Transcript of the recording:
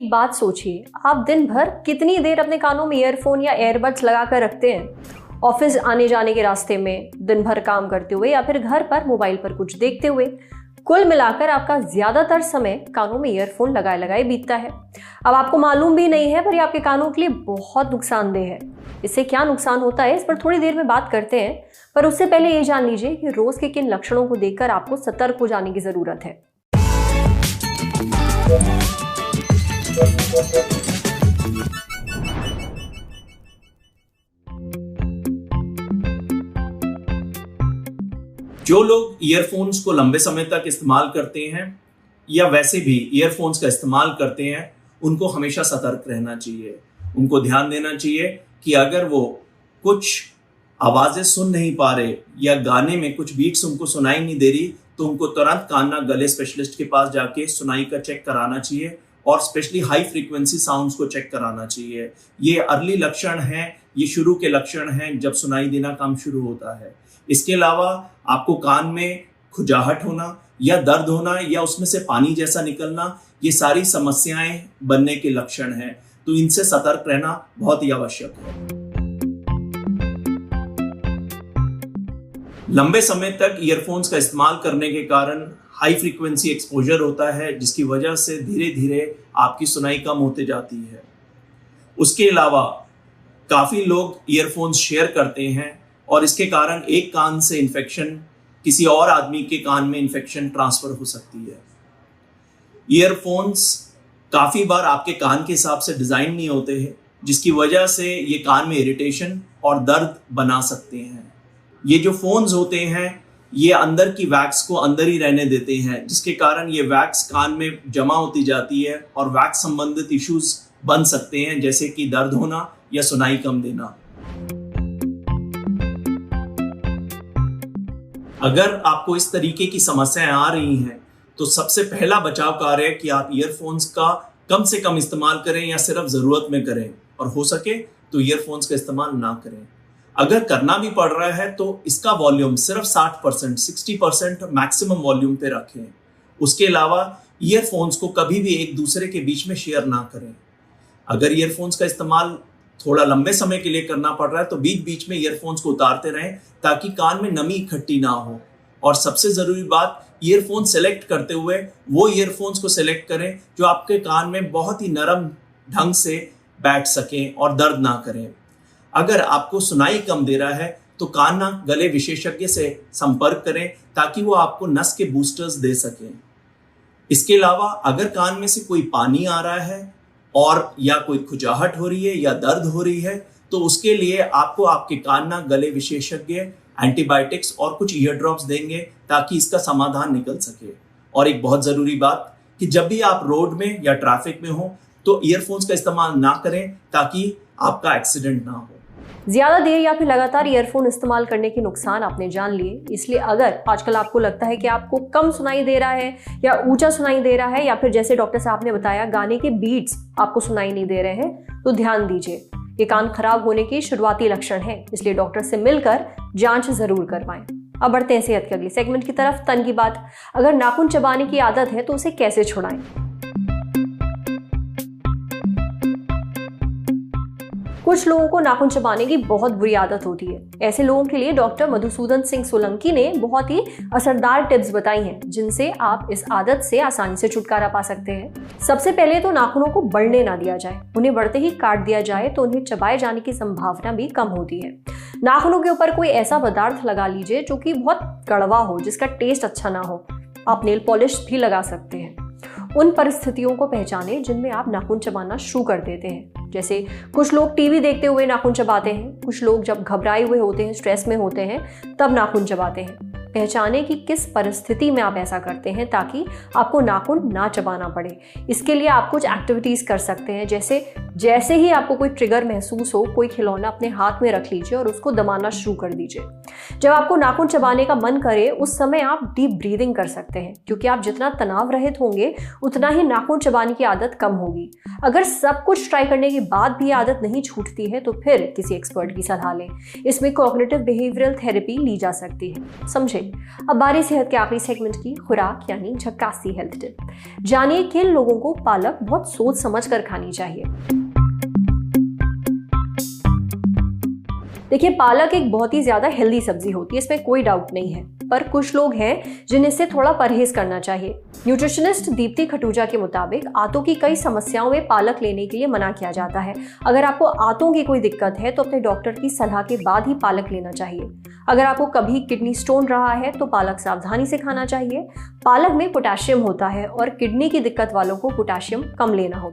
बात सोचिए, आप दिन भर कितनी देर अपने कानों में ईयरफोन या एयरबड्स लगा कर रखते हैं। ऑफिस आने जाने के रास्ते में, दिन भर काम करते हुए या फिर घर पर मोबाइल पर कुछ देखते हुए। कुल मिलाकर आपका ज्यादातर समय कानों में ईयरफोन लगाए लगाए बीतता है। अब आपको मालूम भी नहीं है, पर ये आपके कानों के लिए बहुत नुकसानदेह है। इससे क्या नुकसान होता है, इस पर थोड़ी देर में बात करते हैं, पर उससे पहले ये जान लीजिए कि रोज के किन लक्षणों को देखकर आपको सतर्क हो जाने की जरूरत है। जो लोग ईयरफोन्स को लंबे समय तक इस्तेमाल करते हैं या वैसे भी ईयरफोन्स का इस्तेमाल करते हैं, उनको हमेशा सतर्क रहना चाहिए। उनको ध्यान देना चाहिए कि अगर वो कुछ आवाजें सुन नहीं पा रहे या गाने में कुछ बीट्स उनको सुनाई नहीं दे रही, तो उनको तुरंत कान नाक गले स्पेशलिस्ट के पास जाके सुनाई का चेक कराना चाहिए और स्पेशली हाई फ्रीक्वेंसी साउंड्स को चेक कराना चाहिए। ये अर्ली लक्षण हैं, ये शुरू के लक्षण हैं जब सुनाई देना काम शुरू होता है। इसके अलावा आपको कान में खुजाहट होना या दर्द होना या उसमें से पानी जैसा निकलना, ये सारी समस्याएं बनने के लक्षण हैं, तो इनसे सतर्क रहना बहुत ही आवश्यक है। लंबे समय तक ईयरफोन्स का इस्तेमाल करने के कारण हाई फ्रीक्वेंसी एक्सपोजर होता है, जिसकी वजह से धीरे धीरे आपकी सुनाई कम होते जाती है। उसके अलावा काफी लोग ईयरफोन्स शेयर करते हैं और इसके कारण एक कान से इन्फेक्शन किसी और आदमी के कान में इन्फेक्शन ट्रांसफर हो सकती है। ईयरफोन्स काफी बार आपके कान के हिसाब से डिजाइन नहीं होते हैं, जिसकी वजह से ये कान में इरिटेशन और दर्द बना सकते हैं। ये जो फोन्स होते हैं, ये अंदर की वैक्स को अंदर ही रहने देते हैं, जिसके कारण ये वैक्स कान में जमा होती जाती है और वैक्स संबंधित इश्यूज बन सकते हैं, जैसे कि दर्द होना या सुनाई कम देना। अगर आपको इस तरीके की समस्याएं आ रही हैं, तो सबसे पहला बचाव कार्य है कि आप ईयरफोन्स का कम से कम इस्तेमाल करें या सिर्फ जरूरत में करें, और हो सके तो ईयरफोन्स का इस्तेमाल ना करें। अगर करना भी पड़ रहा है तो इसका वॉल्यूम सिर्फ 60% मैक्सिमम वॉल्यूम पे रखें। उसके अलावा ईयरफोन्स को कभी भी एक दूसरे के बीच में शेयर ना करें। अगर ईयरफोन्स का इस्तेमाल थोड़ा लंबे समय के लिए करना पड़ रहा है तो बीच बीच में ईयरफोन्स को उतारते रहें, ताकि कान में नमी इकट्ठी ना हो। और सबसे जरूरी बात, ईयरफोन सेलेक्ट करते हुए वो ईयरफोन्स को सेलेक्ट करें जो आपके कान में बहुत ही नरम ढंग से बैठ सकें और दर्द ना करें। अगर आपको सुनाई कम दे रहा है तो कान नाक गले विशेषज्ञ से संपर्क करें, ताकि वो आपको नस के बूस्टर्स दे सकें। इसके अलावा अगर कान में से कोई पानी आ रहा है और या कोई खुजाहट हो रही है या दर्द हो रही है, तो उसके लिए आपको आपके कान नाक गले विशेषज्ञ एंटीबायोटिक्स और कुछ ईयर ड्रॉप्स देंगे, ताकि इसका समाधान निकल सके। और एक बहुत जरूरी बात कि जब भी आप रोड में या ट्रैफिक में हो तो ईयरफोन्स का इस्तेमाल ना करें, ताकि आपका एक्सीडेंट ना हो। ज्यादा देर या फिर लगातार ईयरफोन इस्तेमाल करने के नुकसान आपने जान लिए। इसलिए अगर आजकल आपको लगता है कि आपको कम सुनाई दे रहा है या ऊंचा सुनाई दे रहा है, या फिर जैसे डॉक्टर साहब ने बताया गाने के बीट्स आपको सुनाई नहीं दे रहे हैं, तो ध्यान दीजिए, ये कान खराब होने के शुरुआती लक्षण है। इसलिए डॉक्टर से मिलकर जांच जरूर करवाएं। अब बढ़ते हैं सेहत के अगले सेगमेंट की तरफ, तन की बात। अगर नाखून चबाने की आदत है तो उसे कैसे छुड़ाएं? कुछ लोगों को नाखून चबाने की बहुत बुरी आदत होती है। ऐसे लोगों के लिए डॉक्टर मधुसूदन सिंह सोलंकी ने बहुत ही असरदार टिप्स बताई हैं, जिनसे आप इस आदत से आसानी से छुटकारा पा सकते हैं। सबसे पहले तो नाखूनों को बढ़ने ना दिया जाए। उन्हें बढ़ते ही काट दिया जाए तो उन्हें चबाए जाने की संभावना भी कम होती है। नाखूनों के ऊपर कोई ऐसा पदार्थ लगा लीजिए जो कि बहुत कड़वा हो, जिसका टेस्ट अच्छा ना हो। आप नेल पॉलिश भी लगा सकते हैं। उन परिस्थितियों को पहचानें जिनमें आप नाखून चबाना शुरू कर देते हैं। जैसे कुछ लोग टीवी देखते हुए नाखून चबाते हैं, कुछ लोग जब घबराए हुए होते हैं, स्ट्रेस में होते हैं, तब नाखून चबाते हैं। पहचानें कि किस परिस्थिति में आप ऐसा करते हैं, ताकि आपको नाखून ना चबाना पड़े। इसके लिए आप कुछ एक्टिविटीज कर सकते हैं, जैसे जैसे ही आपको कोई ट्रिगर महसूस हो, कोई खिलौना अपने हाथ में रख लीजिए और उसको दबाना शुरू कर दीजिए। जब आपको नाखून चबाने का मन करे उस समय आप डीप ब्रीदिंग कर सकते हैं, क्योंकि आप जितना तनाव रहित होंगे उतना ही नाखून चबाने की आदत कम होगी। अगर सब कुछ ट्राई करने के बाद भी आदत नहीं छूटती है तो फिर किसी एक्सपर्ट की सलाह लें। इसमें कॉग्निटिव बिहेवियरल थेरेपी ली जा सकती है। समझे। अब बारी सेहत के आखिरी सेगमेंट की, खुराक यानी झक्कासी हेल्थ टिप। जानिए किन लोगों को पालक बहुत सोच समझ कर खानी चाहिए। देखिए, पालक एक बहुत ही ज्यादा हेल्दी सब्जी होती है, इसमें कोई डाउट नहीं है, पर कुछ लोग हैं जिन्हें इससे थोड़ा परहेज करना चाहिए। न्यूट्रिशनिस्ट दीप्ति खटूजा के मुताबिक आंतों की कई समस्याओं में पालक लेने के लिए मना किया जाता है। अगर आपको आंतों की कोई दिक्कत है तो अपने डॉक्टर की सलाह के बाद ही पालक लेना चाहिए। अगर आपको कभी किडनी स्टोन रहा है तो पालक सावधानी से खाना चाहिए। पालक में पोटेशियम होता है और किडनी की दिक्कत वालों को पोटेशियम कम लेना होता है।